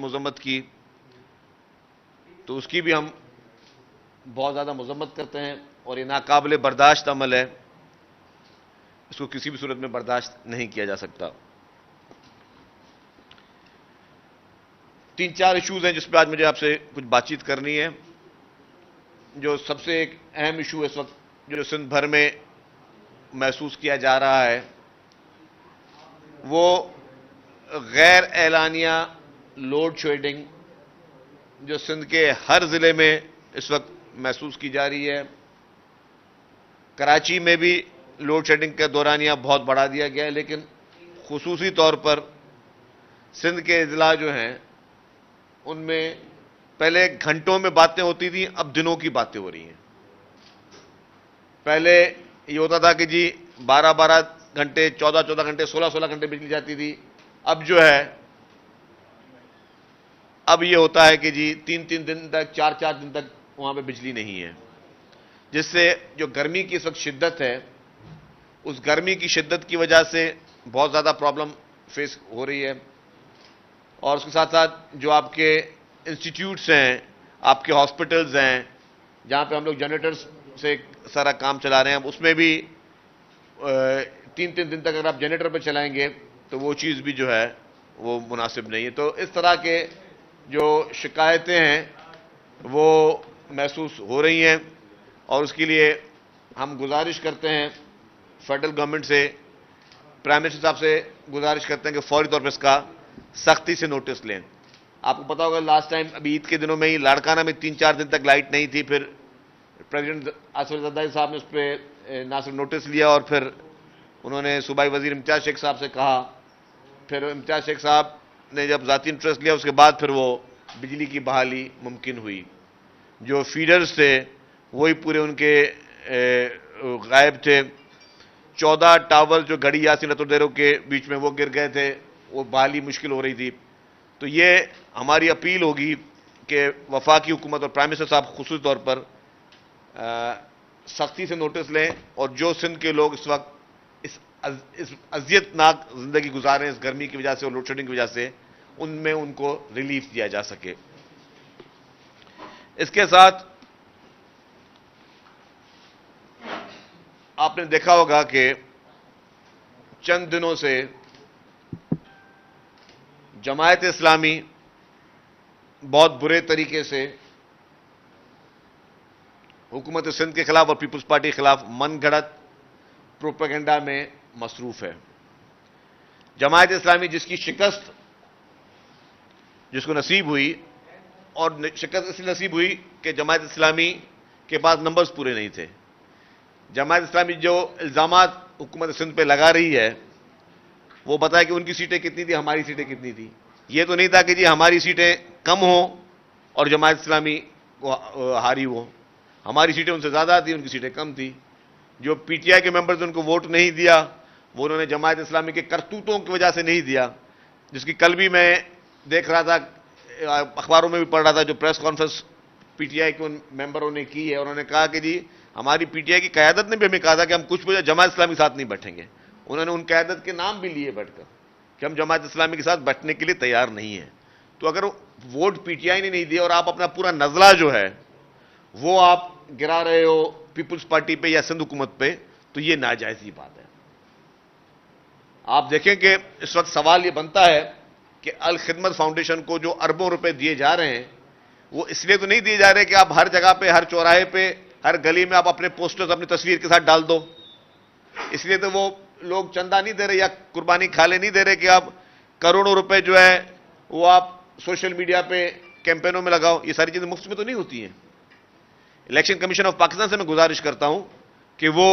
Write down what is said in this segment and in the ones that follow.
مذمت کی تو اس کی بھی ہم بہت زیادہ مذمت کرتے ہیں، اور یہ ناقابل برداشت عمل ہے، اس کو کسی بھی صورت میں برداشت نہیں کیا جا سکتا۔ 3-4 ایشوز ہیں جس پہ آج مجھے آپ سے کچھ بات چیت کرنی ہے۔ جو سب سے ایک اہم ایشو اس وقت جو سندھ بھر میں محسوس کیا جا رہا ہے وہ غیر اعلانیہ لوڈ شیڈنگ جو سندھ کے ہر ضلع میں اس وقت محسوس کی جا رہی ہے۔ کراچی میں بھی لوڈ شیڈنگ کا دورانیہ بہت بڑھا دیا گیا ہے، لیکن خصوصی طور پر سندھ کے اضلاع جو ہیں ان میں پہلے گھنٹوں میں باتیں ہوتی تھیں، اب دنوں کی باتیں ہو رہی ہیں۔ پہلے یہ ہوتا تھا کہ جی 12 گھنٹے، 14 گھنٹے، 16 گھنٹے بجلی جاتی تھی، اب جو ہے اب یہ ہوتا ہے کہ جی 3 دن تک، 4 دن تک وہاں پہ بجلی نہیں ہے، جس سے جو گرمی کی اس وقت شدت ہے اس گرمی کی شدت کی وجہ سے بہت زیادہ پرابلم فیس ہو رہی ہے۔ اور اس کے ساتھ ساتھ جو آپ کے انسٹیٹیوٹس ہیں، آپ کے ہاسپٹلز ہیں جہاں پہ ہم لوگ جنریٹرز سے سارا کام چلا رہے ہیں، اس میں بھی 3 دن تک اگر آپ جنریٹر پہ چلائیں گے تو وہ چیز بھی جو ہے وہ مناسب نہیں ہے۔ تو اس طرح کے جو شکایتیں ہیں وہ محسوس ہو رہی ہیں، اور اس کے لیے ہم گزارش کرتے ہیں فیڈرل گورنمنٹ سے، پرائم منسٹر صاحب سے گزارش کرتے ہیں کہ فوری طور پہ اس کا سختی سے نوٹس لیں۔ آپ کو پتا ہوگا لاسٹ ٹائم ابھی عید کے دنوں میں ہی لاڑکانہ میں 3-4 دن تک لائٹ نہیں تھی، پھر پریزیڈنٹ آصف علی زرداری صاحب نے اس پہ نہ صرف نوٹس لیا اور پھر انہوں نے صوبائی وزیر امتیاز شیخ صاحب سے کہا، پھر امتیاز شیخ صاحب نے جب ذاتی انٹرسٹ لیا اس کے بعد پھر وہ بجلی کی بحالی ممکن ہوئی۔ جو فیڈرز تھے وہی پورے ان کے غائب تھے۔ 14 ٹاور جو گڑی یاسین رتودیرو کے بیچ میں وہ گر گئے تھے، وہ بحالی مشکل ہو رہی تھی۔ تو یہ ہماری اپیل ہوگی کہ وفاقی حکومت اور پرائم منسٹر صاحب خصوصی طور پر سختی سے نوٹس لیں، اور جو سندھ کے لوگ اس وقت اس اذیت ناک زندگی گزار رہے ہیں اس گرمی کی وجہ سے اور لوڈ شیڈنگ کی وجہ سے، ان میں ان کو ریلیف دیا جا سکے۔ اس کے ساتھ آپ نے دیکھا ہوگا کہ چند دنوں سے جماعت اسلامی بہت برے طریقے سے حکومت سندھ کے خلاف اور پیپلز پارٹی کے خلاف من گھڑت پروپیگنڈا میں مصروف ہے۔ جماعت اسلامی جس کی شکست جس کو نصیب ہوئی، اور شکست اس لیے نصیب ہوئی کہ جماعت اسلامی کے پاس نمبرز پورے نہیں تھے۔ جماعت اسلامی جو الزامات حکومت سندھ پہ لگا رہی ہے وہ بتائے کہ ان کی سیٹیں کتنی تھی، ہماری سیٹیں کتنی تھی۔ یہ تو نہیں تھا کہ جی ہماری سیٹیں کم ہوں اور جماعت اسلامی کو ہاری ہو، ہماری سیٹیں ان سے زیادہ تھیں، ان کی سیٹیں کم تھیں۔ جو پی ٹی آئی کے ممبرز ان کو ووٹ نہیں دیا وہ انہوں نے جماعت اسلامی کے کرتوتوں کی وجہ سے نہیں دیا، جس کی کل بھی میں دیکھ رہا تھا، اخباروں میں بھی پڑھ رہا تھا، جو press conference P T I کے ان ممبروں نے کی ہے، انہوں نے کہا کہ جی ہماری پی ٹی آئی کی قیادت نے بھی ہمیں کہا تھا کہ ہم کچھ وجہ جماعت اسلامی کے ساتھ نہیں بیٹھیں گے۔ انہوں نے ان قیادت کے نام بھی لیے بیٹھ کر کہ ہم جماعت اسلامی کے ساتھ بیٹھنے کے لیے تیار نہیں ہیں۔ تو اگر ووٹ پی ٹی آئی نے نہیں دیا اور آپ اپنا پورا نزلہ جو ہے وہ آپ گرا رہے ہو پیپلز پارٹی پہ یا سندھ حکومت پہ، تو یہ ناجائز بات ہے۔ آپ دیکھیں کہ اس وقت سوال یہ بنتا ہے کہ الخدمت فاؤنڈیشن کو جو اربوں روپے دیے جا رہے ہیں وہ اس لیے تو نہیں دیے جا رہے کہ آپ ہر جگہ پہ، ہر چوراہے پہ، ہر گلی میں آپ اپنے پوسٹرز اپنی تصویر کے ساتھ ڈال دو، اس لیے تو وہ لوگ چندہ نہیں دے رہے یا قربانی کھالے نہیں دے رہے کہ آپ کروڑوں روپے جو ہے وہ آپ سوشل میڈیا پہ کیمپینوں میں لگاؤ۔ یہ ساری چیزیں مفت میں تو نہیں ہوتی ہیں۔ الیکشن کمیشن آف پاکستان سے میں گزارش کرتا ہوں کہ وہ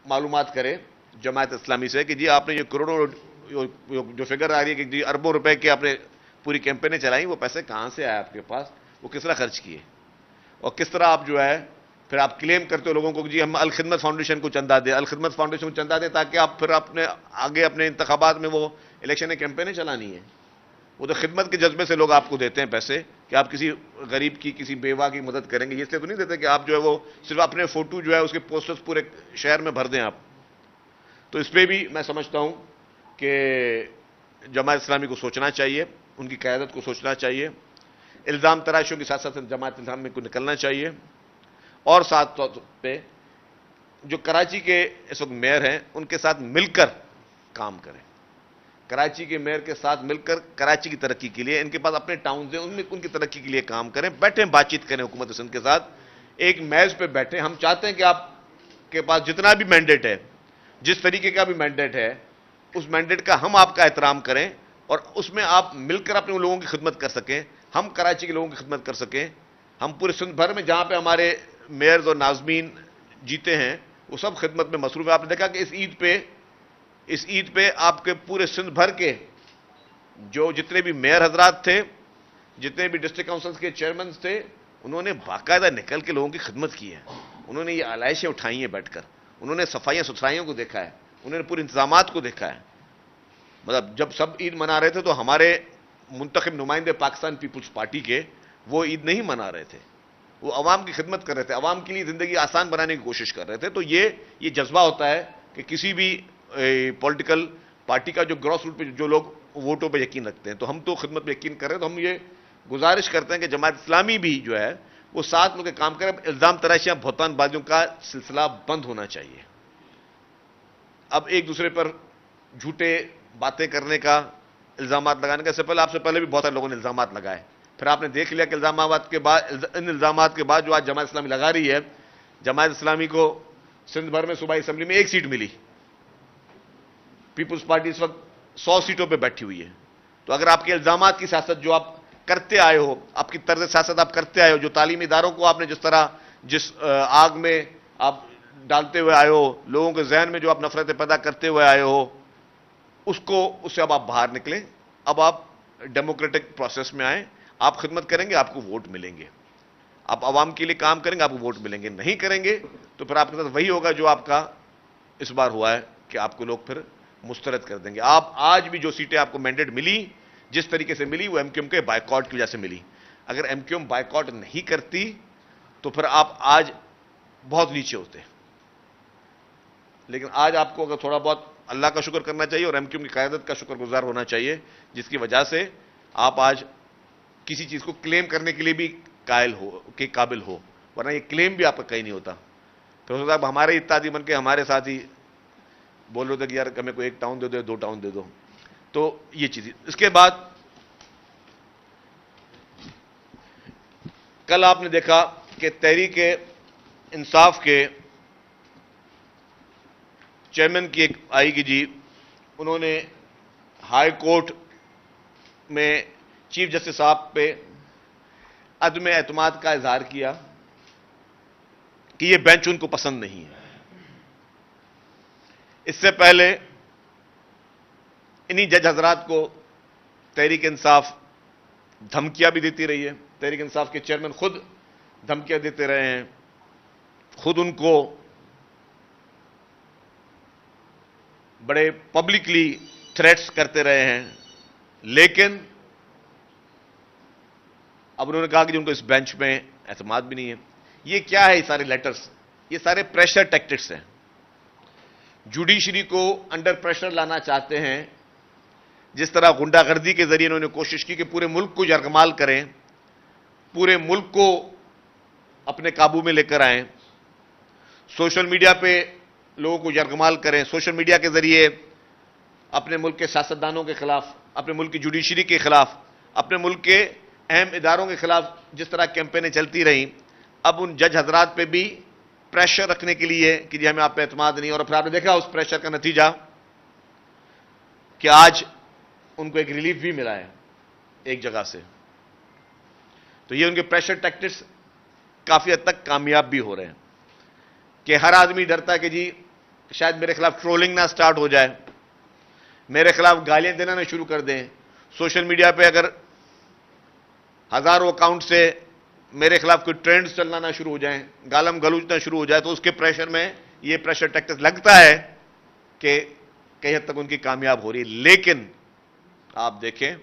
معلومات کرے جماعت اسلامی سے کہ جی آپ نے یہ کروڑوں جو فگر آ رہی ہے کہ جی اربوں روپے کے آپ نے پوری کیمپینیں چلائیں، وہ پیسے کہاں سے آئے آپ کے پاس، وہ کس طرح خرچ کیے، اور کس طرح آپ جو ہے پھر آپ کلیم کرتے ہو لوگوں کو کہ جی ہم الخدمت فاؤنڈیشن کو چندہ دیں، الخدمت فاؤنڈیشن کو چندہ دیں تاکہ آپ پھر اپنے آگے اپنے انتخابات میں وہ الیکشن کیمپینیں چلانی ہیں۔ وہ تو خدمت کے جذبے سے لوگ آپ کو دیتے ہیں پیسے کہ آپ کسی غریب کی، کسی بیوہ کی مدد کریں گے، یہ اس لیے تو نہیں دیتے کہ آپ جو ہے وہ صرف اپنے فوٹو جو ہے اس کے پوسٹرز پورے شہر میں بھر دیں آپ۔ تو اس پہ بھی میں سمجھتا ہوں کہ جماعت اسلامی کو سوچنا چاہیے ان کی قیادت کو سوچنا چاہیے. الزام تراشیوں کے ساتھ ساتھ جماعت اسلامی کو نکلنا چاہیے, اور ساتھ طور پہ جو کراچی کے اس وقت میئر ہیں ان کے ساتھ مل کر کام کریں. کراچی کے میئر کے ساتھ مل کر کراچی کی ترقی کے لیے, ان کے پاس اپنے ٹاؤنز ہیں, ان میں ان کی ترقی کے لیے کام کریں. بیٹھیں, بات چیت کریں حکومت سندھ کے ساتھ, ایک میز پہ بیٹھیں. ہم چاہتے ہیں کہ آپ کے پاس جتنا بھی مینڈیٹ ہے, جس طریقے کا بھی مینڈیٹ ہے, اس مینڈیٹ کا ہم آپ کا احترام کریں, اور اس میں آپ مل کر اپنے لوگوں کی خدمت کر سکیں, ہم کراچی کے لوگوں کی خدمت کر سکیں. ہم پورے سندھ بھر میں جہاں پہ ہمارے میئرز اور ناظمین جیتے ہیں وہ سب خدمت میں مصروف ہے. آپ نے دیکھا کہ اس عید پہ آپ کے پورے سندھ بھر کے جو جتنے بھی میئر حضرات تھے, جتنے بھی ڈسٹرکٹ کاؤنسلز کے چیئرمینز تھے, انہوں نے باقاعدہ نکل کے لوگوں کی خدمت کی ہے. انہوں نے یہ آلائشیں اٹھائی ہیں بیٹھ کر, انہوں نے صفائیاں ستھرائیوں کو دیکھا ہے, انہوں نے پورے انتظامات کو دیکھا ہے. مطلب جب سب عید منا رہے تھے تو ہمارے منتخب نمائندے پاکستان پیپلز پارٹی کے وہ عید نہیں منا رہے تھے, وہ عوام کی خدمت کر رہے تھے, عوام کے لیے زندگی آسان بنانے کی کوشش کر رہے تھے. تو یہ جذبہ ہوتا ہے کہ کسی بھی پولیٹیکل پارٹی کا جو گراس روٹ پہ جو لوگ ووٹوں پہ یقین رکھتے ہیں, تو ہم تو خدمت پہ یقین کر رہے ہیں. تو ہم یہ گزارش کرتے ہیں کہ جماعت اسلامی بھی جو ہے وہ ساتھ مل کے کام کرے. الزام تراشیاں, بہتان بازیوں کا سلسلہ بند ہونا چاہیے. اب ایک دوسرے پر جھوٹے باتیں کرنے کا, الزامات لگانے کا, آپ سے پہلے بھی بہت سارے لوگوں نے الزامات لگائے, پھر آپ نے دیکھ لیا کہ ان الزامات کے بعد جو آج جماعت اسلامی لگا رہی ہے, جماعت اسلامی کو سندھ بھر میں صوبائی اسمبلی میں 1 سیٹ ملی. پیپلز پارٹی اس وقت 100 سیٹوں پہ بیٹھی ہوئی ہے. تو اگر آپ کے الزامات کی سیاست جو آپ کرتے آئے ہو, آپ کی طرز سیاست آپ کرتے آئے ہو, جو تعلیمی اداروں کو آپ نے جس آگ میں آپ ڈالتے ہوئے آئے ہو, لوگوں کے ذہن میں جو آپ نفرتیں پیدا کرتے ہوئے آئے ہو, اس سے اب آپ باہر نکلیں. اب آپ ڈیموکریٹک پروسیس میں آئیں, آپ خدمت کریں گے, آپ کو ووٹ ملیں گے. آپ عوام کے لیے کام کریں گے, آپ کو ووٹ ملیں گے. نہیں کریں گے تو پھر آپ کے ساتھ وہی ہوگا جو آپ کا اس بار ہوا ہے, کہ آپ کو لوگ پھر مسترد کر دیں گے. آپ آج بھی جو سیٹیں آپ کو مینڈیٹ ملی, جس طریقے سے ملی, وہ ایم کیو ایم کے بائیکاٹ کی وجہ سے ملی. اگر ایم کیو ایم بائیکاٹ نہیں کرتی تو پھر آپ آج بہت نیچے ہوتے. لیکن آج آپ کو اگر تھوڑا بہت اللہ کا شکر کرنا چاہیے اور ایم کیو ایم کی قیادت کا شکر گزار ہونا چاہیے, جس کی وجہ سے آپ آج کسی چیز کو کلیم کرنے کے لیے بھی قابل ہو, ورنہ یہ کلیم بھی آپ کا کہیں نہیں ہوتا. پھر صاحب ہمارے اتحادی بن کے ہمارے ساتھ ہی بول رہے تھے کہ یار ہمیں کوئی 1 ٹاؤن دے دو, 2 ٹاؤن دے دو. تو یہ چیز. اس کے بعد کل آپ نے دیکھا کہ تحریک انصاف کے چیئرمین کی ایک آئی کہ جی, انہوں نے ہائی کورٹ میں چیف جسٹس صاحب پہ عدم اعتماد کا اظہار کیا کہ یہ بینچ ان کو پسند نہیں ہے. اس سے پہلے انہی جج حضرات کو تحریک انصاف دھمکیاں بھی دیتی رہی ہے. تحریک انصاف کے چیئرمین خود دھمکیاں دیتے رہے ہیں, خود ان کو بڑے پبلکلی تھریٹس کرتے رہے ہیں. لیکن اب انہوں نے کہا کہ ان کو اس بینچ میں اعتماد بھی نہیں ہے. یہ کیا ہے؟ یہ سارے لیٹرز, یہ سارے پریشر ٹیکٹکس ہیں. جوڈیشری کو انڈر پریشر لانا چاہتے ہیں, جس طرح غنڈہ گردی کے ذریعے انہوں نے کوشش کی کہ پورے ملک کو یرغمال کریں, پورے ملک کو اپنے قابو میں لے کر آئیں, سوشل میڈیا پہ لوگوں کو یرغمال کریں, سوشل میڈیا کے ذریعے اپنے ملک کے سیاستدانوں کے خلاف, اپنے ملک کی جوڈیشری کے خلاف, اپنے ملک کے اہم اداروں کے خلاف جس طرح کیمپینیں چلتی رہیں, اب ان جج حضرات پہ بھی پریشر رکھنے کے لیے کہ جی ہمیں آپ پہ اعتماد نہیں. اور پھر آپ نے دیکھا اس پریشر کا نتیجہ کہ آج ان کو ایک ریلیف بھی ملا ہے ایک جگہ سے. تو یہ ان کے پریشر ٹیکٹکس کافی حد تک کامیاب بھی ہو رہے ہیں کہ ہر آدمی ڈرتا ہے کہ جی شاید میرے خلاف ٹرولنگ نہ سٹارٹ ہو جائے, میرے خلاف گالیاں دینا نہ شروع کر دیں. سوشل میڈیا پہ اگر ہزاروں اکاؤنٹ سے میرے خلاف کوئی ٹرینڈز چلنا نہ شروع ہو جائیں, گالم گلوچنا شروع ہو جائے, تو اس کے پریشر میں یہ پریشر ٹیکٹکس لگتا ہے کہ کئی حد تک ان کی کامیاب ہو رہی ہے. لیکن آپ دیکھیں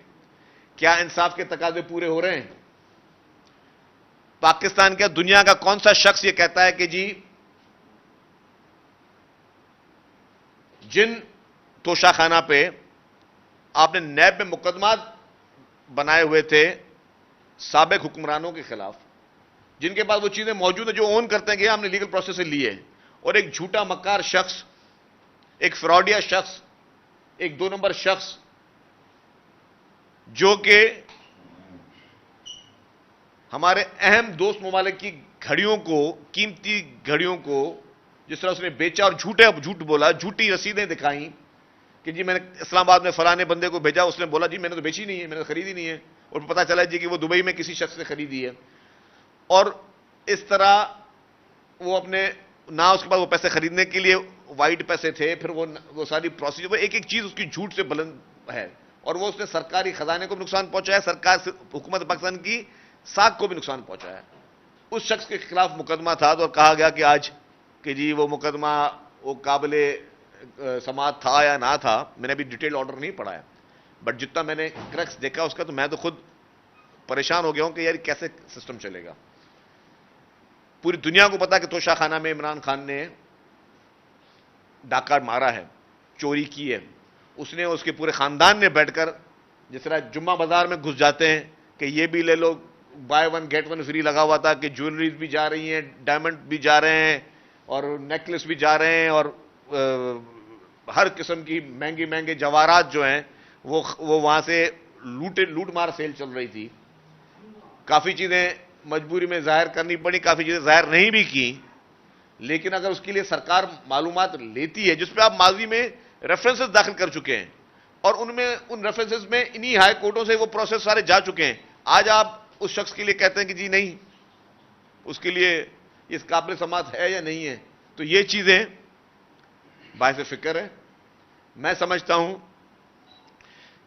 کیا انصاف کے تقاضے پورے ہو رہے ہیں؟ پاکستان کا, دنیا کا کون سا شخص یہ کہتا ہے کہ جی جن توشہ خانہ پہ آپ نے نیب میں مقدمات بنائے ہوئے تھے سابق حکمرانوں کے خلاف، جن کے پاس وہ چیزیں موجود ہیں جو اون کرتے ہیں کہ ہم نے لیگل پروسیس سے لیے، اور ایک جھوٹا مکار شخص، ایک فراڈیا شخص، ایک 2 نمبر شخص جو کہ ہمارے اہم دوست ممالک کی گھڑیوں کو، قیمتی گھڑیوں کو جس طرح اس نے بیچا اور جھوٹ بولا، جھوٹی رسیدیں دکھائیں کہ جی میں نے اسلام آباد میں فلانے بندے کو بھیجا، اس نے بولا جی میں نے تو بیچی نہیں ہے، میں نے خریدی نہیں ہے، اور پتہ چلا جی کہ وہ دبئی میں کسی شخص نے خریدی ہے، اور اس طرح وہ اپنے نہ اس کے پاس وہ پیسے خریدنے کے لیے وائٹ پیسے تھے، پھر وہ ساری پروسیجر، وہ ایک ایک چیز اس کی جھوٹ سے بلند ہے، اور وہ اس نے سرکاری خزانے کو بھی نقصان پہنچایا، سرکار حکومت پاکستان کی ساکھ کو بھی نقصان پہنچایا۔ اس شخص کے خلاف مقدمہ تھا تو کہا گیا کہ آج کہ جی وہ مقدمہ وہ قابل سماعت تھا یا نہ تھا، میں نے ابھی ڈیٹیل آرڈر نہیں پڑھا ہے، بٹ جتنا میں نے کریکس دیکھا اس کا تو میں تو خود پریشان ہو گیا ہوں کہ یار کیسے سسٹم چلے گا۔ پوری دنیا کو پتا کہ توشہ خانہ میں عمران خان نے ڈاکہ مارا ہے، چوری کی ہے، اس نے اس کے پورے خاندان نے بیٹھ کر جس طرح جمعہ بازار میں گھس جاتے ہیں کہ یہ بھی لے لو، بائی 1 گیٹ 1 فری لگا ہوا تھا، کہ جیولریز بھی جا رہی ہیں، ڈائمنڈ بھی جا رہے ہیں، اور نیکلس بھی جا رہے ہیں، اور ہر قسم کی مہنگے جواہرات جو ہیں وہ وہاں سے لوٹ مار سیل چل رہی تھی۔ کافی چیزیں مجبوری میں ظاہر کرنی پڑی، کافی چیزیں ظاہر نہیں بھی کی، لیکن اگر اس کے لیے سرکار معلومات لیتی ہے جس پہ آپ ماضی میں ریفرنسز داخل کر چکے ہیں، اور ان ریفرنسز میں انہی ہائی کورٹوں سے وہ پروسیس سارے جا چکے ہیں، آج آپ اس شخص کے لیے کہتے ہیں کہ جی نہیں اس کے لیے اس قابل سماعت ہے یا نہیں ہے، تو یہ چیزیں باعث فکر ہے۔ میں سمجھتا ہوں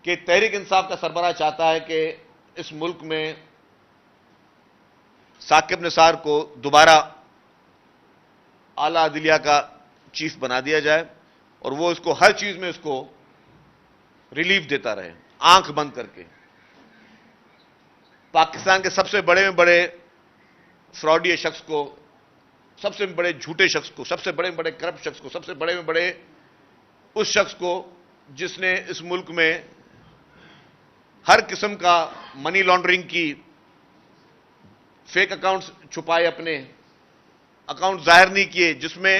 کہ تحریک انصاف کا سربراہ چاہتا ہے کہ اس ملک میں ثاقب نثار کو دوبارہ اعلیٰ عدلیہ کا چیف بنا دیا جائے، اور وہ اس کو ہر چیز میں اس کو ریلیف دیتا رہے، آنکھ بند کر کے۔ پاکستان کے سب سے بڑے میں بڑے فراڈی شخص کو، سب سے بڑے جھوٹے شخص کو، سب سے بڑے میں بڑے کرپٹ شخص کو، سب سے بڑے میں بڑے اس شخص کو جس نے اس ملک میں ہر قسم کا منی لانڈرنگ کی، فیک اکاؤنٹس چھپائے، اپنے اکاؤنٹ ظاہر نہیں کیے، جس میں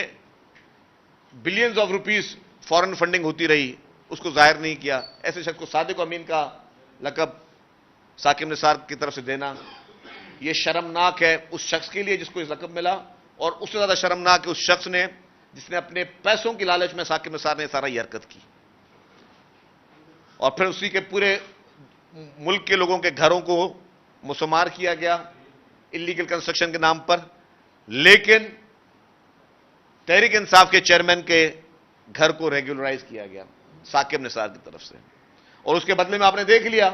billions of rupees foreign funding ہوتی رہی، اس کو ظاہر نہیں کیا، ایسے شخص کو صادق امین کا لقب ثاقب نثار کی طرف سے دینا یہ شرمناک ہے اس شخص کے لیے جس کو یہ لقب ملا، اور اس سے زیادہ شرمناک ہے اس شخص نے جس نے اپنے پیسوں کی لالچ میں ثاقب نثار نے سارا یہ حرکت کی، اور پھر اسی کے پورے ملک کے لوگوں کے گھروں کو مسمار کیا گیا انلیگل کنسٹرکشن کے نام پر، لیکن تحریک انصاف کے چیئرمین کے گھر کو ریگولرائز کیا گیا ثاقب نثار کی طرف سے، اور اس کے بدلے میں آپ نے دیکھ لیا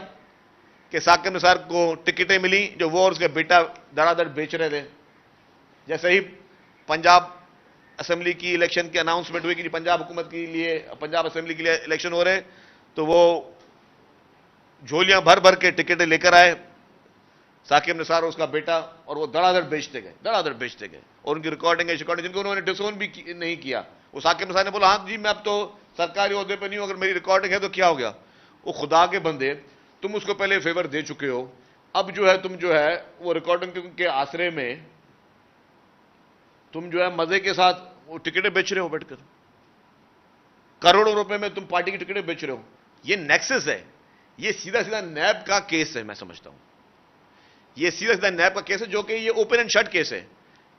کہ ثاقب نثار کو ٹکٹیں ملی جو وہ اور اس کے بیٹا دڑا دڑ بیچ رہے تھے۔ جیسے ہی پنجاب اسمبلی کی الیکشن کی اناؤنسمنٹ ہوئی کہ پنجاب حکومت کے لیے، پنجاب اسمبلی کے لیے الیکشن ہو رہے، تو وہ جھولیاں بھر بھر کے ٹکٹیں لے کر آئے ثاقب نثار اور اس کا بیٹا، اور وہ دڑا دڑ بیچتے گئے، اور ان کی ریکارڈنگ جن کو انہوں نے ڈسون بھی نہیں کیا۔ وہ ثاقب نثار نے بولا ہاں جی میں اب تو سرکاری عہدے پہ نہیں ہوں، اگر میری ریکارڈنگ ہے تو کیا ہو گیا؟ وہ خدا کے بندے، تم اس کو پہلے فیور دے چکے ہو، اب جو ہے تم جو ہے وہ ریکارڈنگ کے آسرے میں تم جو ہے مزے کے ساتھ وہ ٹکٹیں بیچ رہے ہو، بیٹھ کر کروڑوں روپے میں تم پارٹی کی ٹکٹیں بیچ رہے ہو۔ یہ نیکسس ہے، یہ سیدھا نیب کا کیس ہے، میں سمجھتا ہوں یہ سیدھا نیب کا کیس ہے، جو کہ یہ اوپن اینڈ شٹ کیس ہے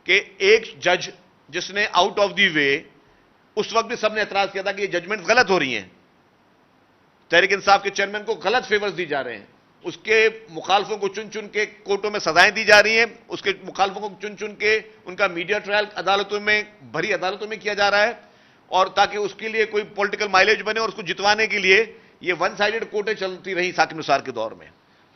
کہ ایک جج جس نے آؤٹ آف دی وے، اس وقت بھی سب نے اعتراض کیا تھا کہ یہ ججمنٹ غلط ہو رہی ہیں، تحریک انصاف کے چیئرمین کو غلط فیورز دی جا رہے ہیں، اس کے مخالفوں کو چن چن کے کورٹوں میں سزائیں دی جا رہی ہیں، اس کے مخالفوں کو چن چن کے ان کا میڈیا ٹرائل عدالتوں میں، بھری عدالتوں میں کیا جا رہا ہے، اور تاکہ اس کے لیے کوئی پولیٹیکل مائلیج بنے، اور اس کو جتوانے کے لیے یہ ون سائیڈڈ کورٹیں چلتی رہی ثاقب نثار کے دور میں،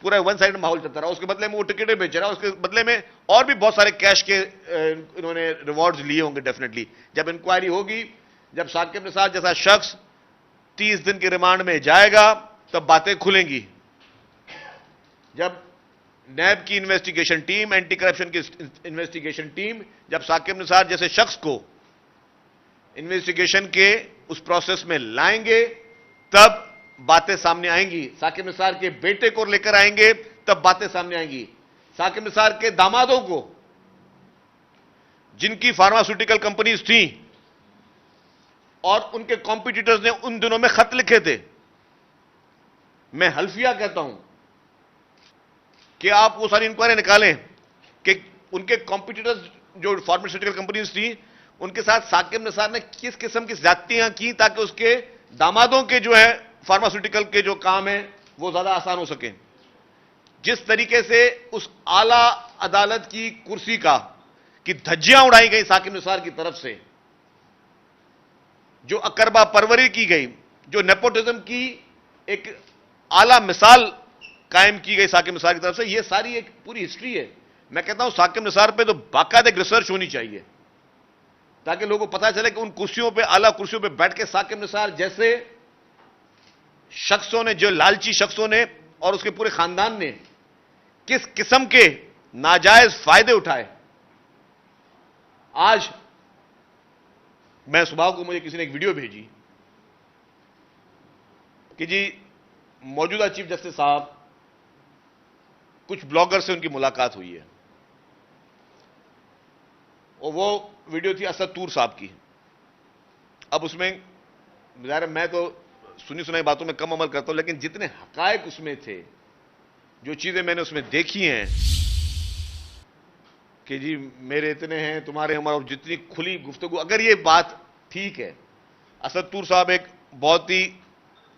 پورا ون سائیڈ ماحول چلتا رہا، اس کے بدلے میں وہ ٹکٹیں بیچ رہا، اس کے بدلے میں اور بھی بہت سارے کیش کے انہوں نے ریوارڈز لیے ہوں گے ڈیفینیٹلی۔ جب انکوائری ہوگی، جب ثاقب نثار جیسا شخص 30 دن کی ریمانڈ میں جائے گا تب باتیں کھلیں گی، جب نیب کی انویسٹیگیشن ٹیم، اینٹی کرپشن کی انویسٹیگیشن ٹیم جب ثاقب نثار جیسے شخص کو انویسٹیگیشن کے اس پروسیس میں لائیں گے، تب باتیں سامنے آئیں گی. ثاقب نثار کے بیٹے کو لے کر آئیں گے تب باتیں سامنے آئیں گی. ثاقب نثار کے دامادوں کو، جن کی فارماسیوٹیکل کمپنیز تھیں اور ان کے کمپیٹیٹرز نے ان دنوں میں خط لکھے تھے. میں حلفیہ کہتا ہوں کہ آپ وہ ساری انکوائری نکالیں کہ ان کے کمپیٹیٹرز جو فارماسیوٹیکل کمپنیز تھیں ان کے ساتھ ثاقب نثار نے کس قسم کی زیادتیاں کی تاکہ اس کے دامادوں کے جو ہے فارماسیوٹیکل کے جو کام ہیں وہ زیادہ آسان ہو سکیں. جس طریقے سے اس اعلی عدالت کی کرسی کی دھجیاں اڑائی گئی ثاقب نثار کی طرف سے، جو اقربا پروری کی گئی، جو نیپوٹزم کی ایک اعلی مثال قائم کی گئی ثاقب نثار کی طرف سے، یہ ساری ایک پوری ہسٹری ہے. میں کہتا ہوں ثاقب نثار پہ تو باقاعدہ ایک ریسرچ ہونی چاہیے تاکہ لوگوں کو پتا چلے کہ ان کرسیوں پہ، اعلی کرسیوں پہ بیٹھ کے ثاقب نثار جیسے شخصوں نے، جو لالچی شخصوں نے اور اس کے پورے خاندان نے کس قسم کے ناجائز فائدے اٹھائے. آج میں صبح کو مجھے کسی نے ایک ویڈیو بھیجی کہ جی موجودہ چیف جسٹس صاحب کچھ بلاگر سے ان کی ملاقات ہوئی ہے، اور وہ ویڈیو تھی اسد طور صاحب کی. اب اس میں ظاہر میں تو سنی سنائی باتوں میں کم عمل کرتا ہوں، لیکن جتنے حقائق اس میں تھے، جو چیزیں میں نے اس میں دیکھی ہیں کہ جی میرے اتنے ہیں، تمہارے ہمارا، جتنی کھلی گفتگو، اگر یہ بات ٹھیک ہے. اسد طور صاحب ایک بہت ہی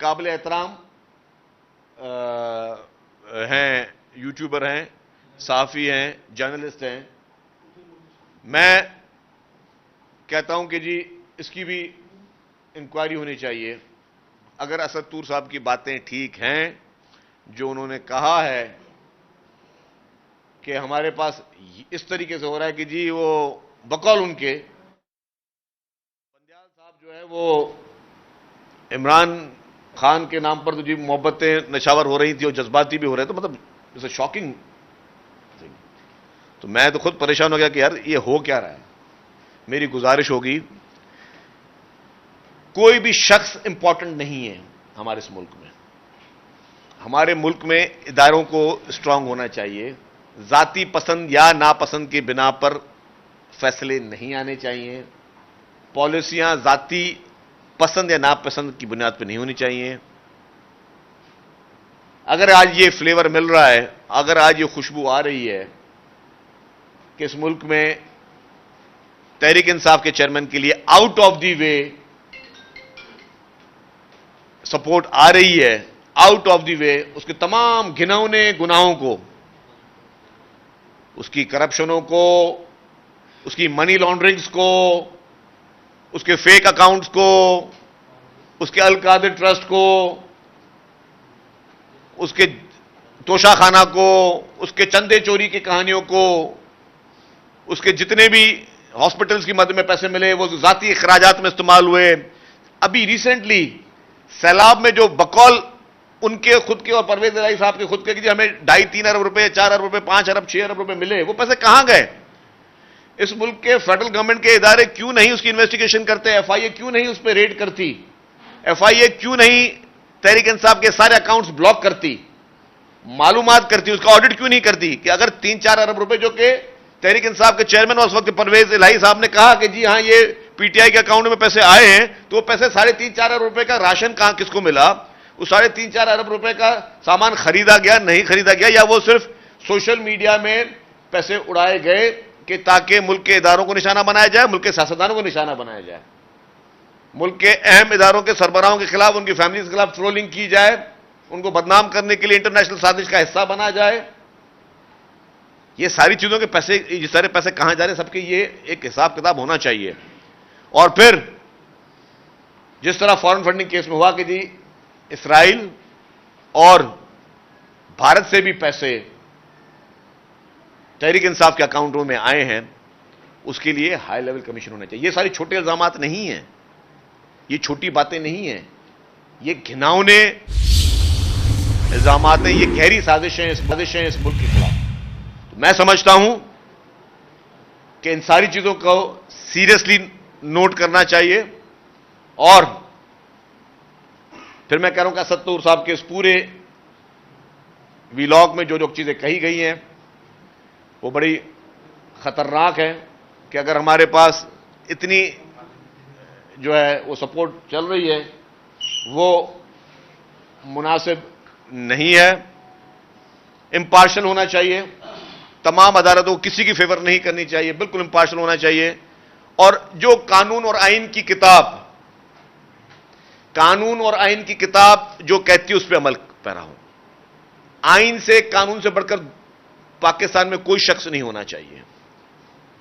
قابل احترام ہیں، یوٹیوبر ہیں، صحافی ہیں، جرنلسٹ ہیں. میں کہتا ہوں کہ جی اس کی بھی انکوائری ہونی چاہیے. اگر اسد طور صاحب کی باتیں ٹھیک ہیں، جو انہوں نے کہا ہے کہ ہمارے پاس اس طریقے سے ہو رہا ہے کہ جی وہ بقول ان کے بندیال صاحب جو ہے وہ عمران خان کے نام پر تو جی محبتیں نشاور ہو رہی تھی اور جذباتی بھی ہو رہے، تو مطلب اسے شاکنگ. تو میں تو خود پریشان ہو گیا کہ یار یہ ہو کیا رہا ہے. میری گزارش ہوگی، کوئی بھی شخص امپورٹنٹ نہیں ہے ہمارے اس ملک میں. ہمارے ملک میں اداروں کو اسٹرانگ ہونا چاہیے. ذاتی پسند یا ناپسند کی بنا پر فیصلے نہیں آنے چاہیے. پالیسیاں ذاتی پسند یا ناپسند کی بنیاد پہ نہیں ہونی چاہیے. اگر آج یہ فلیور مل رہا ہے، اگر آج یہ خوشبو آ رہی ہے کہ اس ملک میں تحریک انصاف کے چیئرمین کے لیے out of the way support آ رہی ہے، آؤٹ آف دی وے اس کے تمام گھناؤنے گناہوں کو، اس کی کرپشنوں کو، اس کی منی لانڈرنگز کو، اس کے فیک اکاؤنٹس کو، اس کے القادر ٹرسٹ کو، اس کے توشہ خانہ کو، اس کے چندے چوری کی کہانیوں کو، اس کے جتنے بھی ہاسپٹلز کی مدد میں پیسے ملے وہ ذاتی اخراجات میں استعمال ہوئے. ابھی ریسنٹلی سیلاب میں جو بقول ان کے خود کے اور پرویز الہی صاحب کے خود کے کہ ہمیں 2.5-3 ارب روپے، 4 ارب روپے، 5 ارب 6 ارب روپے ملے، وہ پیسے کہاں گئے؟ اس ملک کے فیڈرل گورنمنٹ کے ادارے کیوں نہیں اس کی انویسٹیگیشن کرتے؟ ایف آئی اے کیوں نہیں اس پہ ریڈ کرتی؟ ایف آئی اے کیوں نہیں تحریک انصاف کے سارے اکاؤنٹس بلاک کرتی، معلومات کرتی، اس کا آڈٹ کیوں نہیں کرتی کہ اگر 3-4 ارب روپے جو کہ تحریک انصاف کے چیئرمین اور اس وقت پرویز الہی صاحب نے کہا کہ جی ہاں یہ پی ٹی آئی کے اکاؤنٹ میں پیسے آئے ہیں، تو وہ پیسے 3.5-4 ارب روپے کا راشن کہاں کس کو ملا؟ وہ 3.5-4 ارب روپے کا سامان خریدا گیا، نہیں خریدا گیا، یا وہ صرف سوشل میڈیا میں پیسے اڑائے گئے کہ تاکہ ملک کے اداروں کو نشانہ بنایا جائے، ملک کے سیاستدانوں کو نشانہ بنایا جائے، ملک کے اہم اداروں کے سربراہوں کے خلاف، ان کی فیملیز کے خلاف ٹرولنگ کی جائے، ان کو بدنام کرنے کے لیے انٹرنیشنل سازش کا حصہ بنا جائے. یہ ساری چیزوں کے پیسے، یہ سارے پیسے کہاں جا رہے ہیں، سب کے یہ ایک حساب کتاب ہونا چاہیے. اور پھر جس طرح فارن فنڈنگ کیس میں ہوا کہ جی اسرائیل اور بھارت سے بھی پیسے تحریک انصاف کے اکاؤنٹوں میں آئے ہیں، اس کے لیے ہائی لیول کمیشن ہونا چاہیے. یہ ساری چھوٹے الزامات نہیں ہیں، یہ چھوٹی باتیں نہیں ہیں، یہ گھناؤنے الزامات ہیں، یہ گہری سازشیں اس ملک کے خلاف. تو میں سمجھتا ہوں کہ ان ساری چیزوں کو سیریسلی نوٹ کرنا چاہیے اور پھر میں کہہ رہا ہوں کہ اسد طور صاحب کے اس پورے ویلاگ میں جو جو چیزیں کہی گئی ہیں وہ بڑی خطرناک ہے کہ اگر ہمارے پاس اتنی جو ہے وہ سپورٹ چل رہی ہے وہ مناسب نہیں ہے. امپارشل ہونا چاہیے, تمام عدالتوں کو کسی کی فیور نہیں کرنی چاہیے, بالکل امپارشل ہونا چاہیے. اور جو قانون اور آئین کی کتاب جو کہتی ہے اس پہ عمل پیرا ہو. آئین سے, قانون سے بڑھ کر پاکستان میں کوئی شخص نہیں ہونا چاہیے.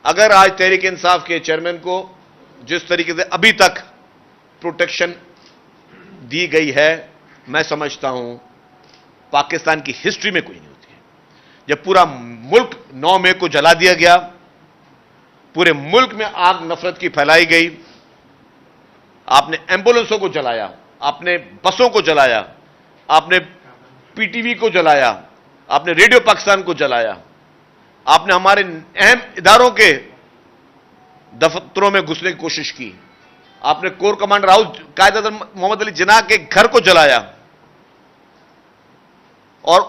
اگر آج تحریک انصاف کے چیئرمین کو جس طریقے سے ابھی تک پروٹیکشن دی گئی ہے, میں سمجھتا ہوں پاکستان کی ہسٹری میں کوئی نہیں ہوتی ہے. جب پورا ملک 9 مئی کو جلا دیا گیا, پورے ملک میں آگ نفرت کی پھیلائی گئی, آپ نے ایمبولینسوں کو جلایا, آپ نے بسوں کو جلایا, آپ نے پی ٹی وی کو جلایا, آپ نے ریڈیو پاکستان کو جلایا, آپ نے ہمارے اہم اداروں کے دفتروں میں گھسنے کی کوشش کی, آپ نے corps commander house Quaid Azam محمد علی جناح کے گھر کو جلایا, اور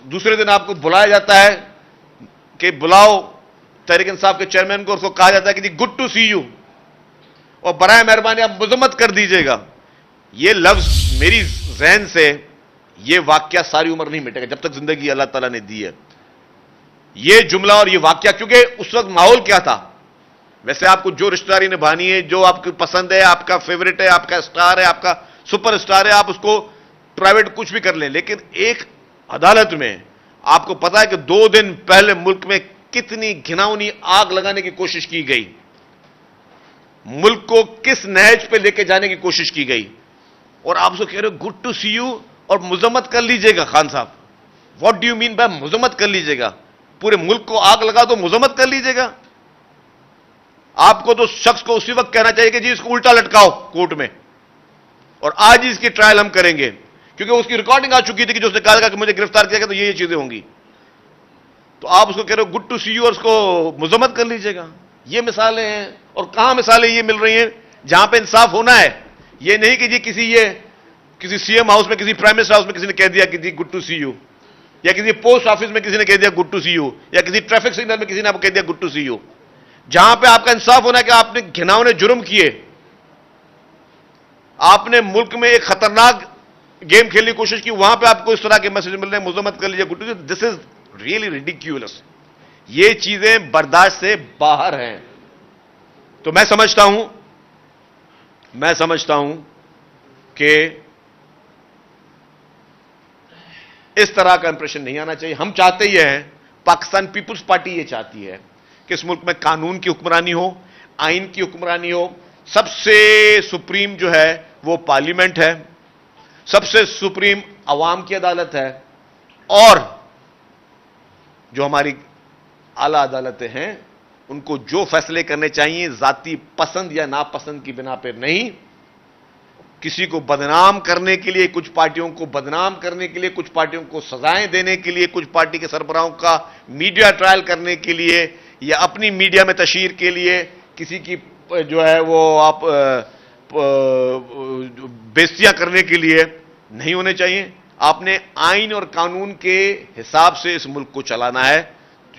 دوسرے دن آپ کو بلایا جاتا ہے کہ بلاؤ تحریک انصاف کے چیئرمین کو, اس کو کہا جاتا ہے کہ جی گڈ ٹو سی یو, اور برائے مہربانی آپ مذمت کر دیجیے گا. یہ لفظ میری ذہن سے, یہ واقعہ ساری عمر نہیں مٹے گا جب تک زندگی اللہ تعالیٰ نے دی ہے. یہ جملہ اور یہ واقعہ, کیونکہ اس وقت ماحول کیا تھا. ویسے آپ کو جو رشتہ داری نبھانی ہے, جو آپ کو پسند ہے, آپ کا فیوریٹ ہے, آپ کا اسٹار ہے, آپ کا سپر اسٹار ہے, آپ اس کو پرائیویٹ کچھ بھی کر لیں, لیکن ایک عدالت میں آپ کو پتا ہے کہ 2 دن پہلے ملک میں کتنی گھناؤنی آگ لگانے کی کوشش کی گئی, ملک کو کس نہج پہ لے کے جانے کی کوشش کی گئی, اور آپ سے کہہ رہے ہو گڈ ٹو سی یو اور مذمت کر لیجئے گا. خان صاحب, what do you mean by مذمت کر لیجئے گا؟ پورے ملک کو آگ لگا تو مذمت کر لیجئے گا؟ آپ کو تو شخص کو اسی وقت کہنا چاہیے کہ جی اس کو الٹا لٹکاؤ کورٹ میں, اور آج اس کی ٹرائل ہم کریں گے, کیونکہ اس کی ریکارڈنگ آ چکی تھی کہ جو اس نے کہا کہ مجھے گرفتار کیا گیا تو یہ چیزیں ہوں گی. تو آپ اس کو کہہ رہے ہو گڈ ٹو سی یو اور اس کو مذمت کر لیجئے گا. یہ مثالیں ہیں, اور کہاں مثالیں یہ مل رہی ہیں جہاں پہ انصاف ہونا ہے. یہ نہیں کہ جی کسی سی ایم ہاؤس میں, کسی پرائم منسٹر ہاؤس میں کسی نے کہہ دیا کہ جی گڈ ٹو سی یو, یا کسی پوسٹ آفس میں کسی نے کہہ دیا گڈ ٹو سی یو, یا کسی ٹریفک سگنل میں کسی نے آپ کو کہہ دیا گڈ ٹو سی یو. جہاں پہ آپ کا انصاف ہونا ہے کہ آپ نے گھناؤنے جرم کیے, آپ نے ملک میں ایک خطرناک گیم کھیلنے کی کوشش کی, وہاں پہ آپ کو اس طرح کے میسج مل رہے ہیں مذمت کر لیجیے good to see you. This is really ridiculous. یہ چیزیں برداشت سے باہر ہیں. تو میں سمجھتا ہوں کہ اس طرح کا امپریشن نہیں آنا چاہیے. ہم چاہتے یہ ہیں, پاکستان پیپلز پارٹی یہ چاہتی ہے کہ اس ملک میں قانون کی حکمرانی ہو, آئین کی حکمرانی ہو. سب سے سپریم جو ہے وہ پارلیمنٹ ہے, سب سے سپریم عوام کی عدالت ہے, اور جو ہماری اعلیٰ عدالتیں ہیں ان کو جو فیصلے کرنے چاہیے ذاتی پسند یا ناپسند کی بنا پر نہیں, کسی کو بدنام کرنے کے لیے, کچھ پارٹیوں کو بدنام کرنے کے لیے, کچھ پارٹیوں کو سزائیں دینے کے لیے, کچھ پارٹی کے سربراہوں کا میڈیا ٹرائل کرنے کے لیے, یا اپنی میڈیا میں تشہیر کے لیے کسی کی جو ہے وہ آپ بےزتیاں کرنے کے لیے نہیں ہونے چاہیے. آپ نے آئین اور قانون کے حساب سے اس ملک کو چلانا ہے.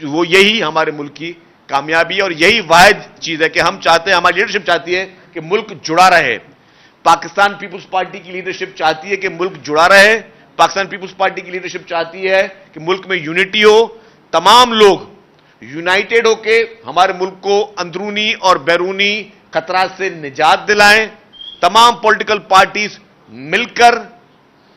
وہ یہی ہمارے ملک کی کامیابی ہے, اور یہی واحد چیز ہے کہ ہم چاہتے ہیں, ہماری لیڈرشپ چاہتی ہے کہ ملک جڑا رہے. پاکستان پیپلز پارٹی کی لیڈرشپ چاہتی ہے کہ ملک جڑا رہے. پاکستان پیپلز پارٹی کی لیڈرشپ چاہتی ہے کہ ملک میں یونٹی ہو, تمام لوگ یونائٹڈ ہو کے ہمارے ملک کو اندرونی اور بیرونی خطرات سے نجات دلائیں. تمام پولیٹیکل پارٹیز مل کر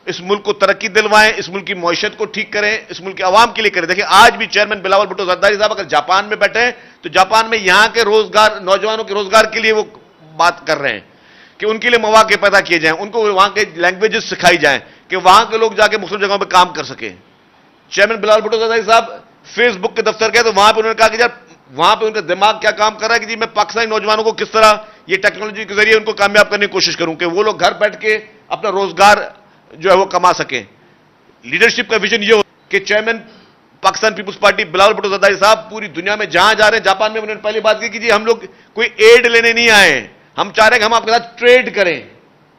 اس ملک کو ترقی دلوائیں, اس ملک کی معیشت کو ٹھیک کریں, اس ملک کے عوام کے لیے کریں. دیکھیں آج بھی چیئرمین بلاول بھٹو زرداری صاحب اگر جاپان میں بیٹھے ہیں تو جاپان میں یہاں کے روزگار, نوجوانوں کے روزگار کے لیے وہ بات کر رہے ہیں کہ ان کے لیے مواقع پیدا کیے جائیں, ان کو وہاں کے لینگویجز سکھائی جائیں کہ وہاں کے لوگ جا کے مختلف جگہوں پہ کام کر سکیں. چیئرمین بلاول بھٹو زرداری صاحب فیس بک کے دفتر گئے تو وہاں پہ انہوں نے کہا کہ یار وہاں پہ ان کا دماغ کیا کام کر رہا ہے کہ جی میں پاکستانی نوجوانوں کو کس طرح یہ ٹیکنالوجی کے ذریعے ان کو کامیاب کرنے کی کوشش کروں کہ وہ لوگ گھر بیٹھ کے اپنا روزگار جو ہے وہ کما سکیں. لیڈرشپ کا ویژن یہ ہو کہ چیئرمین پاکستان پیپلز پارٹی بلاول بھٹو زرداری صاحب پوری دنیا میں جہاں جا رہے ہیں, جاپان میں انہوں نے پہلی بات کی کہ جی ہم لوگ کوئی ایڈ لینے نہیں آئے ہیں, ہم چاہ رہے ہیں کہ ہم آپ کے ساتھ ٹریڈ کریں,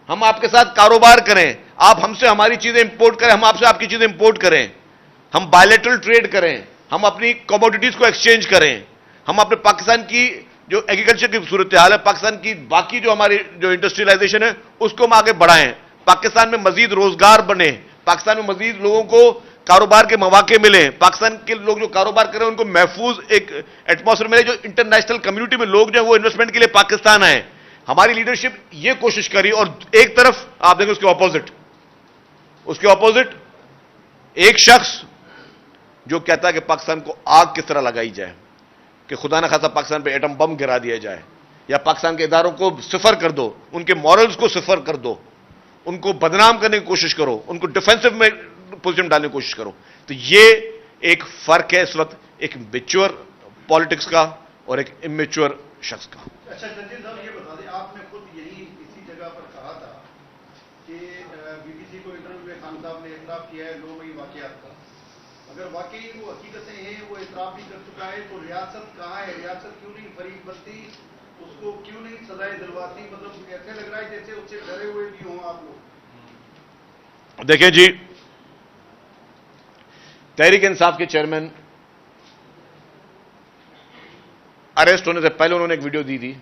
ہم آپ کے ساتھ کاروبار کریں, آپ ہم سے ہماری چیزیں امپورٹ کریں, ہم آپ سے آپ کی چیزیں امپورٹ کریں, ہم بائلیٹرل ٹریڈ کریں, ہم اپنی کموڈیٹیز کو ایکسچینج کریں, ہم اپنے پاکستان کی جو ایگریکلچر کی صورتحال ہے, پاکستان کی باقی جو ہماری جو انڈسٹریلائزیشن ہے اس کو ہم آگے بڑھائیں, پاکستان میں مزید روزگار بنے, پاکستان میں مزید لوگوں کو کاروبار کے مواقع ملیں, پاکستان کے لوگ جو کاروبار کریں ان کو محفوظ ایک ایٹماسفیئر ملے, جو انٹرنیشنل کمیونٹی میں لوگ جو ہیں وہ انویسٹمنٹ کے لیے پاکستان آئیں. ہماری لیڈرشپ یہ کوشش کری, اور ایک طرف آپ دیکھیں اس کے اپوزٹ ایک شخص جو کہتا ہے کہ پاکستان کو آگ کس طرح لگائی جائے, کہ خدا نہ خاصا پاکستان پہ ایٹم بم گرا دیا جائے, یا پاکستان کے اداروں کو صفر کر دو, ان کے مورلز کو صفر کر دو, ان کو بدنام کرنے کی کوشش کرو, ان کو ڈیفینسو میں پوزیشن ڈالنے کی کوشش کرو. تو یہ ایک فرق ہے اس وقت ایک میچور پالیٹکس کا اور ایک امیچور شخص کا. اچھا جنجیل صاحب یہ بتا دیں, آپ نے خود یہی اسی جگہ پر کہا تھا کہ بی بی سی کو انٹرویو میں خان صاحب نے اعتراف کیا ہے 9 مئی واقعات کا. اگر واقعی وہ حقیقتیں ہیں, وہ اعتراف بھی کر چکا ہے, تو ریاست کہاں ہے؟ ریاست کیوں نہیں فریق بنتی, اس کو کیوں نہیں سزائیں دلواتی؟ مطلب ایسے لگ رہا ہے جیسے اس سے ڈرے ہوئے بھی ہوں آپ لوگ. دیکھیں جی, تحریک انصاف کے چیئرمین اریسٹ ہونے سے پہلے انہوں نے ایک ویڈیو دی تھی,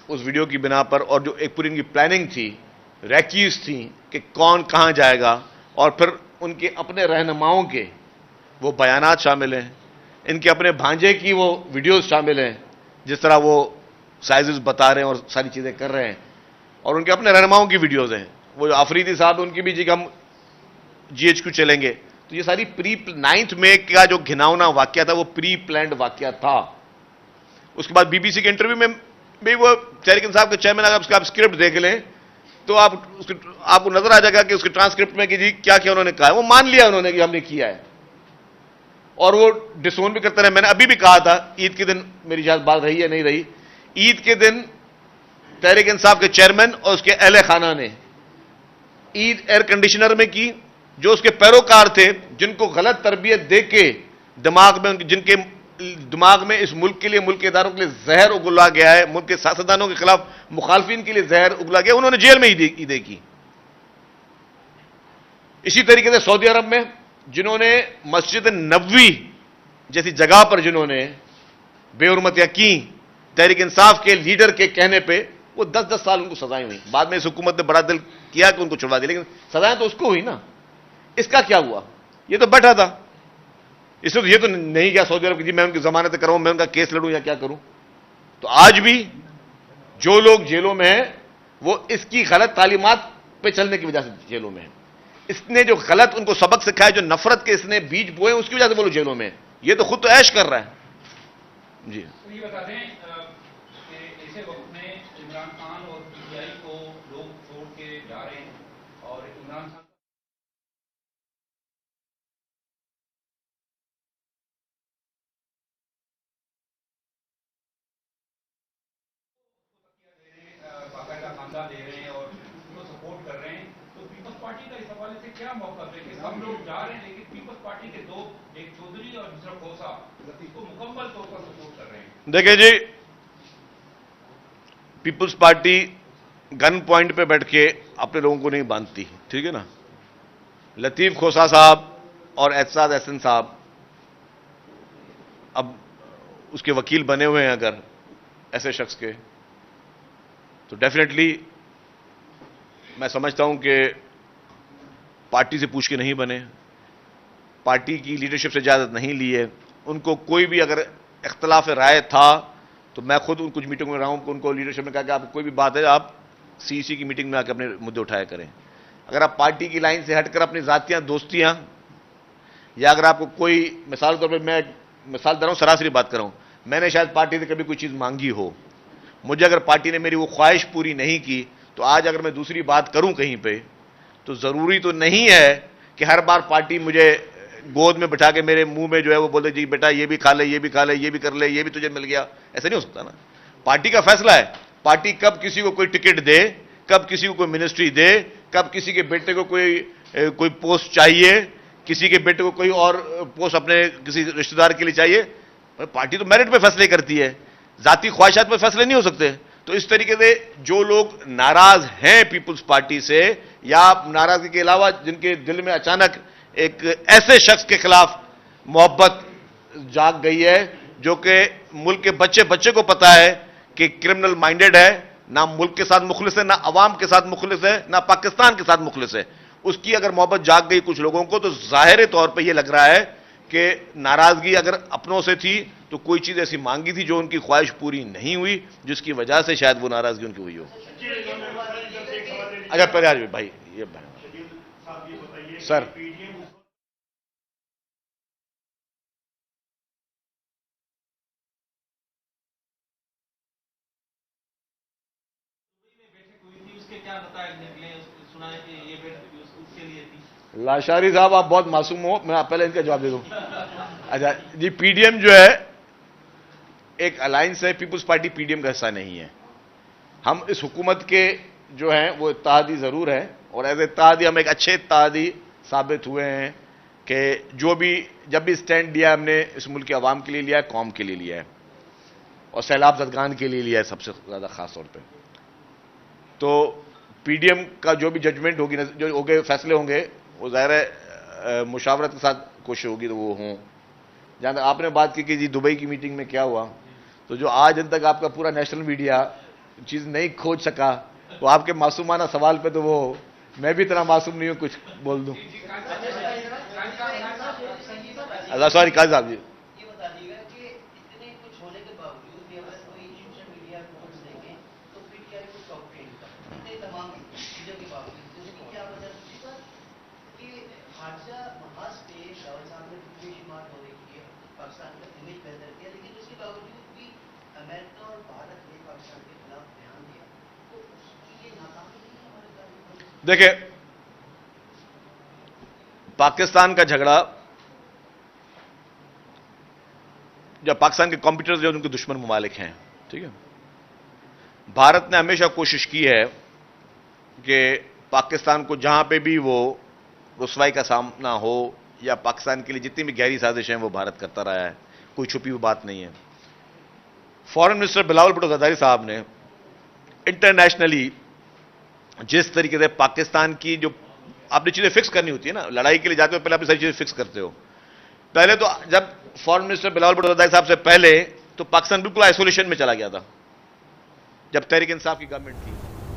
اس ویڈیو کی بنا پر, اور جو ایک پوری ان کی پلاننگ تھی, ریکیز تھی کہ کون کہاں جائے گا, اور پھر ان کے اپنے رہنماؤں کے وہ بیانات شامل ہیں, ان کے اپنے بھانجے کی وہ ویڈیوز شامل ہیں, جس طرح وہ سائزز بتا رہے ہیں اور ساری چیزیں کر رہے ہیں, اور ان کے اپنے رہنماؤں کی ویڈیوز ہیں. وہ جو آفریدی صاحب ان کی بھی جی ہم جی ایچ کیو چلیں گے, تو یہ ساری 9 مئی کا جو گھناؤنا واقعہ تھا وہ پری پلانڈ واقعہ تھا. اس کے بعد بی بی سی کے انٹرویو میں بھی وہ تحریک انصاف کے چیئرمین, اگر اس کا آپ اسکرپٹ دیکھ لیں تو آپ کو نظر آ جائے گا کہ اس کے ٹرانسکرپٹ میں کہ جی کیا کیا انہوں نے کہا ہے, وہ مان لیا انہوں نے کہ ہم نے کیا ہے, اور وہ ڈسون بھی کرتے رہے. میں نے ابھی بھی کہا تھا, عید کے دن میری شاید بات رہی ہے نہیں رہی, عید کے دن تحریک انصاف کے چیئرمین اور اس کے اہل خانہ نے عید ایئر کنڈیشنر میں کی. جو اس کے پیروکار تھے, جن کو غلط تربیت دے کے دماغ میں, جن کے دماغ میں اس ملک کے لیے, ملک کے اداروں کے لیے زہر اگلا گیا ہے, ملک کے سیاستدانوں کے خلاف مخالفین کے لیے زہر اگلا گیا, انہوں نے جیل میں عیدیں کی. اسی طریقے سے سعودی عرب میں جنہوں نے مسجد نبوی جیسی جگہ پر جنہوں نے بے حرمتیاں کی تحریک انصاف کے لیڈر کے کہنے پہ, وہ 10 سال ان کو سزائیں ہوئی. بعد میں اس حکومت نے بڑا دل کیا کہ ان کو چھڑوا دیا, لیکن سزائیں تو اس کو ہوئی نا. اس کا کیا ہوا؟ یہ تو بیٹھا تھا, اس نے تو یہ تو نہیں کیا سعودی عرب کی جی میں ان کی ضمانت کراؤں, میں ان کا کیس لڑوں یا کیا کروں. تو آج بھی جو لوگ جیلوں میں ہیں وہ اس کی غلط تعلیمات پہ چلنے کی وجہ سے جیلوں میں ہیں. اس نے جو غلط ان کو سبق سکھایا, جو نفرت کے اس نے بیج بوئے, اس کی وجہ سے وہ لوگ جیلوں میں ہیں. یہ تو خود تو عیش کر رہا ہے. جی یہ بتا دیں کہ ایسے وقت میں عمران خان اور پی ٹی آئی کو لوگ چھوڑ کے جا رہے ہیں, اور عمران خان باقاعدہ خاندان دے رہے ہیں اور ان کو سپورٹ کر رہے ہیں, تو پیپلز پارٹی کا اس حوالے سے کیا موقف ہے کہ ہم لوگ جا رہے ہیں لیکن پیپلز پارٹی کے دو, ایک چودھری اور دوسرا کھوسا, اس کو مکمل طور پر سپورٹ کر رہے ہیں؟ دیکھیں جی, پیپلز پارٹی گن پوائنٹ پہ بیٹھ کے اپنے لوگوں کو نہیں باندھتی, ٹھیک ہے نا. لطیف کھوسا صاحب اور احساس احسن صاحب اب اس کے وکیل بنے ہوئے ہیں اگر ایسے شخص کے, تو ڈیفینیٹلی میں سمجھتا ہوں کہ پارٹی سے پوچھ کے نہیں بنے, پارٹی کی لیڈرشپ سے اجازت نہیں لی ہے. ان کو کوئی بھی اگر اختلاف رائے تھا تو میں خود ان کچھ میٹنگ میں رہا ہوں کہ ان کو لیڈرشپ نے کہا کہ آپ کوئی بھی بات ہے آپ سی سی کی میٹنگ میں آ کے اپنے مدعے اٹھایا کریں. اگر آپ پارٹی کی لائن سے ہٹ کر اپنی ذاتیاں دوستیاں, یا اگر آپ کو کوئی مثال کے طور پہ میں مثال دے رہا ہوں, سراسری بات کر رہا ہوں, میں نے شاید پارٹی سے کبھی کوئی چیز مانگی ہو, مجھے اگر پارٹی نے میری وہ خواہش پوری نہیں کی, تو آج اگر میں دوسری بات کروں کہیں پہ, تو ضروری تو نہیں ہے کہ ہر بار پارٹی مجھے گود میں بٹھا کے میرے منہ میں جو ہے وہ بولے جی بیٹا یہ بھی کھا لے, یہ بھی کھا لے, یہ بھی کر لے, یہ بھی تجھے مل گیا. ایسا نہیں ہو سکتا نا. پارٹی کا فیصلہ ہے, پارٹی کب کسی کو کوئی ٹکٹ دے, کب کسی کو کوئی منسٹری دے, کب کسی کے بیٹے کو کوئی پوسٹ چاہیے, کسی کے بیٹے کو کوئی اور پوسٹ اپنے کسی رشتہ دار کے لیے چاہیے. پارٹی تو میرٹ پہ فیصلے کرتی ہے, ذاتی خواہشات پہ فیصلے نہیں ہو سکتے. تو اس طریقے سے جو لوگ ناراض ہیں پیپلز پارٹی سے, یا ناراضگی کے علاوہ جن کے دل میں اچانک ایک ایسے شخص کے خلاف محبت جاگ گئی ہے جو کہ ملک کے بچے کو پتا ہے کہ کرمنل مائنڈڈ ہے, نہ ملک کے ساتھ مخلص ہے, نہ عوام کے ساتھ مخلص ہے, نہ پاکستان کے ساتھ مخلص ہے, اس کی اگر محبت جاگ گئی کچھ لوگوں کو, تو ظاہر طور پہ یہ لگ رہا ہے کہ ناراضگی اگر اپنوں سے تھی تو کوئی چیز ایسی مانگی تھی جو ان کی خواہش پوری نہیں ہوئی, جس کی وجہ سے شاید وہ ناراضگی ان کی ہوئی ہو. اچھا پہلے بھائی یہ سر لاشاری صاحب آپ بہت معصوم ہو, میں پہلے ان کا جواب دے دوں. اچھا جی, پی ڈی ایم جو ہے ایک الائنس ہے, Peoples Party P D M کا حصہ نہیں ہے. ہم اس حکومت کے جو ہیں وہ اتحادی ضرور ہیں, اور ایز اتحادی ہم ایک اچھے اتحادی ثابت ہوئے ہیں کہ جو بھی جب بھی اسٹینڈ لیا ہم نے اس ملک کے عوام کے لیے لیا ہے, قوم کے لیے لیا ہے, اور سیلاب زدگان کے لیے لیا ہے سب سے زیادہ خاص طور پہ. تو پی ڈی ایم کا جو بھی ججمنٹ ہوگی, جو ہوگے فیصلے ہوں گے, وہ ظاہر ہے مشاورت کے ساتھ کوشش ہوگی تو وہ ہوں. جہاں تک آپ نے بات کی کہ جی دبئی کی میٹنگ میں کیا ہوا, تو جو آج دن تک آپ کا پورا نیشنل میڈیا چیز نہیں کھوج سکا, وہ آپ کے معصومانہ سوال پہ تو وہ میں بھی اتنا معصوم نہیں ہوں کچھ بول دوں. اللہ سوری قاضی صاحب جی, دیکھیں پاکستان کا جھگڑا, جب پاکستان کے کمپیٹرز جو ان کے دشمن ممالک ہیں, ٹھیک ہے, بھارت نے ہمیشہ کوشش کی ہے کہ پاکستان کو جہاں پہ بھی وہ رسوائی کا سامنا ہو یا پاکستان کے لیے جتنی بھی گہری سازشیں ہیں وہ بھارت کرتا رہا ہے, کوئی چھپی ہوئی بات نہیں ہے. فارن منسٹر بلاول بھٹو زرداری صاحب نے انٹرنیشنلی جس طریقے سے پاکستان کی جو آپ نے چیزیں فکس کرنی ہوتی ہے نا, لڑائی کے لیے جاتے ہو پہلے آپ ساری چیزیں فکس کرتے ہو. پہلے تو جب فارن منسٹر بلاول بھٹو زرداری صاحب سے پہلے تو پاکستان بالکل آئسولیشن میں چلا گیا تھا جب تحریک انصاف کی گورنمنٹ تھی.